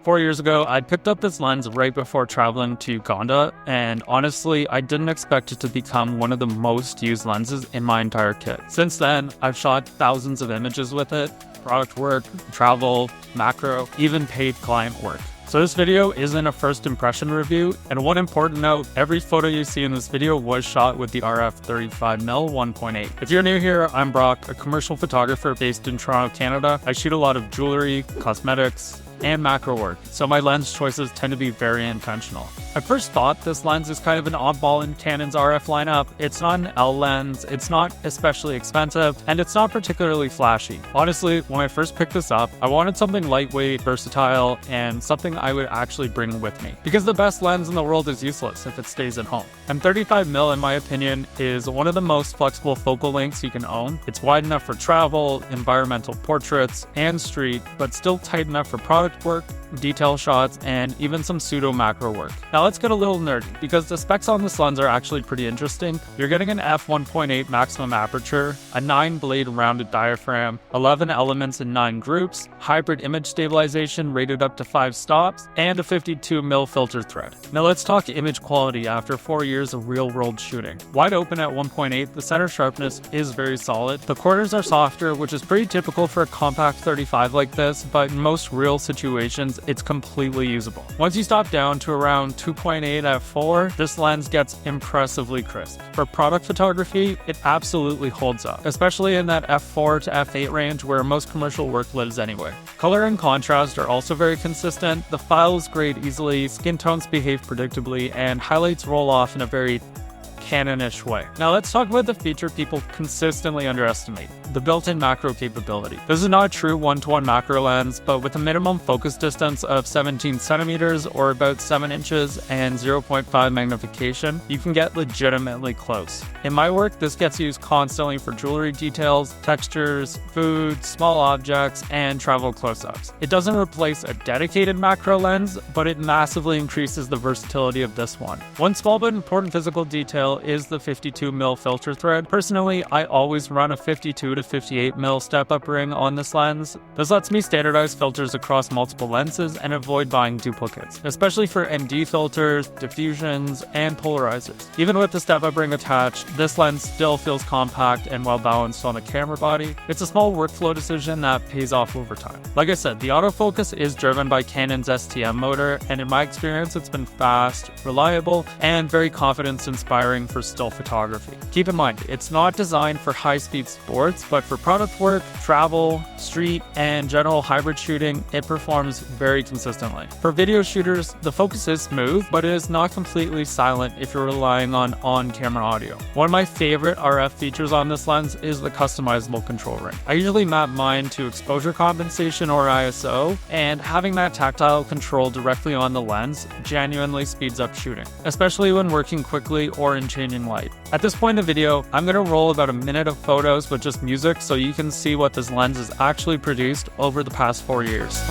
4 years ago, I picked up this lens right before traveling to Uganda, and honestly, I didn't expect it to become one of the most used lenses in my entire kit. Since then, I've shot thousands of images with it, product work, travel, macro, even paid client work. So this video isn't a first impression review, and one important note, every photo you see in this video was shot with the RF 35mm 1.8. If you're new here, I'm Brock, a commercial photographer based in Toronto, Canada. I shoot a lot of jewelry, cosmetics, and macro work, so my lens choices tend to be very intentional. I first thought this lens is kind of an oddball in Canon's RF lineup. It's not an L lens, it's not especially expensive, and it's not particularly flashy. Honestly, when I first picked this up, I wanted something lightweight, versatile, and something I would actually bring with me. Because the best lens in the world is useless if it stays at home. And 35mm, in my opinion, is one of the most flexible focal lengths you can own. It's wide enough for travel, environmental portraits, and street, but still tight enough for product work, detail shots, and even some pseudo macro work. Now let's get a little nerdy, because the specs on this lens are actually pretty interesting. You're getting an f1.8 maximum aperture, a 9-blade rounded diaphragm, 11 elements in 9 groups, hybrid image stabilization rated up to 5 stops, and a 52mm filter thread. Now let's talk image quality after 4 years of real-world shooting. Wide open at 1.8, the center sharpness is very solid. The corners are softer, which is pretty typical for a compact 35 like this, but in most real situations, it's completely usable. Once you stop down to around 2.8 f4, this lens gets impressively crisp. For product photography, it absolutely holds up, especially in that f4 to f8 range where most commercial work lives anyway. Color and contrast are also very consistent, the files grade easily, skin tones behave predictably, and highlights roll off in a very Canon-ish way. Now let's talk about the feature people consistently underestimate, the built-in macro capability. This is not a true one-to-one macro lens, but with a minimum focus distance of 17 centimeters or about 7 inches and 0.5 magnification, you can get legitimately close. In my work, this gets used constantly for jewelry details, textures, food, small objects, and travel close-ups. It doesn't replace a dedicated macro lens, but it massively increases the versatility of this one. One small but important physical detail is the 52mm filter thread. Personally, I always run a 52 to 58mm step-up ring on this lens. This lets me standardize filters across multiple lenses and avoid buying duplicates, especially for ND filters, diffusions, and polarizers. Even with the step-up ring attached, this lens still feels compact and well-balanced on the camera body. It's a small workflow decision that pays off over time. Like I said, the autofocus is driven by Canon's STM motor, and in my experience, it's been fast, reliable, and very confidence-inspiring for still photography. Keep in mind, it's not designed for high-speed sports, but for product work, travel, street, and general hybrid shooting, it performs very consistently. For video shooters, the focus is smooth, but it is not completely silent if you're relying on on-camera audio. One of my favorite RF features on this lens is the customizable control ring. I usually map mine to exposure compensation or ISO, and having that tactile control directly on the lens genuinely speeds up shooting, especially when working quickly or in changing light. At this point in the video, I'm going to roll about a minute of photos with just music so you can see what this lens has actually produced over the past 4 years.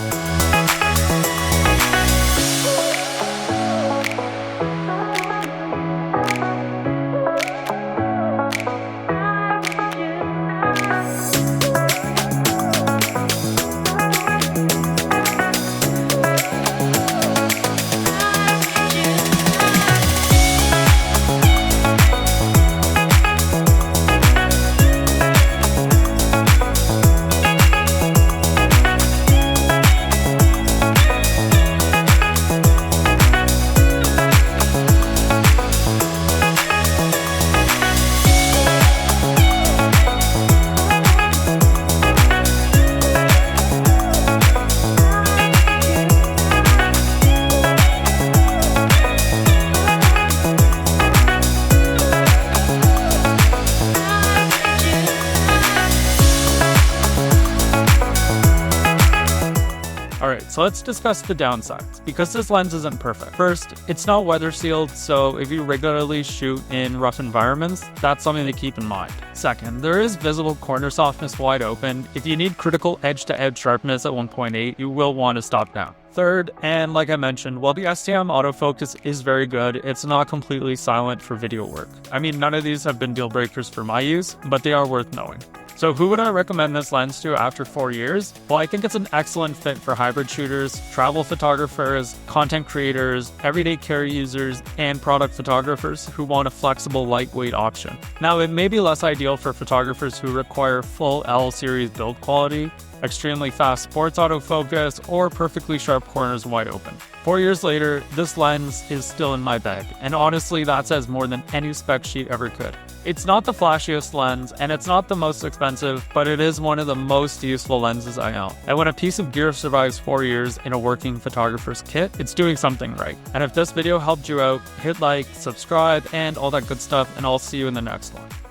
Alright, so let's discuss the downsides, because this lens isn't perfect. First, it's not weather sealed, so if you regularly shoot in rough environments, that's something to keep in mind. Second, there is visible corner softness wide open. If you need critical edge-to-edge sharpness at 1.8, you will want to stop down. Third, and like I mentioned, while the STM autofocus is very good, it's not completely silent for video work. I mean, none of these have been deal breakers for my use, but they are worth knowing. So who would I recommend this lens to after 4 years? Well, I think it's an excellent fit for hybrid shooters, travel photographers, content creators, everyday carry users, and product photographers who want a flexible, lightweight option. Now, it may be less ideal for photographers who require full L series build quality, extremely fast sports autofocus, or perfectly sharp corners wide open. 4 years later, this lens is still in my bag, and honestly that says more than any spec sheet ever could. It's not the flashiest lens, and it's not the most expensive, but it is one of the most useful lenses I own. And when a piece of gear survives 4 years in a working photographer's kit, it's doing something right. And if this video helped you out, hit like, subscribe, and all that good stuff, and I'll see you in the next one.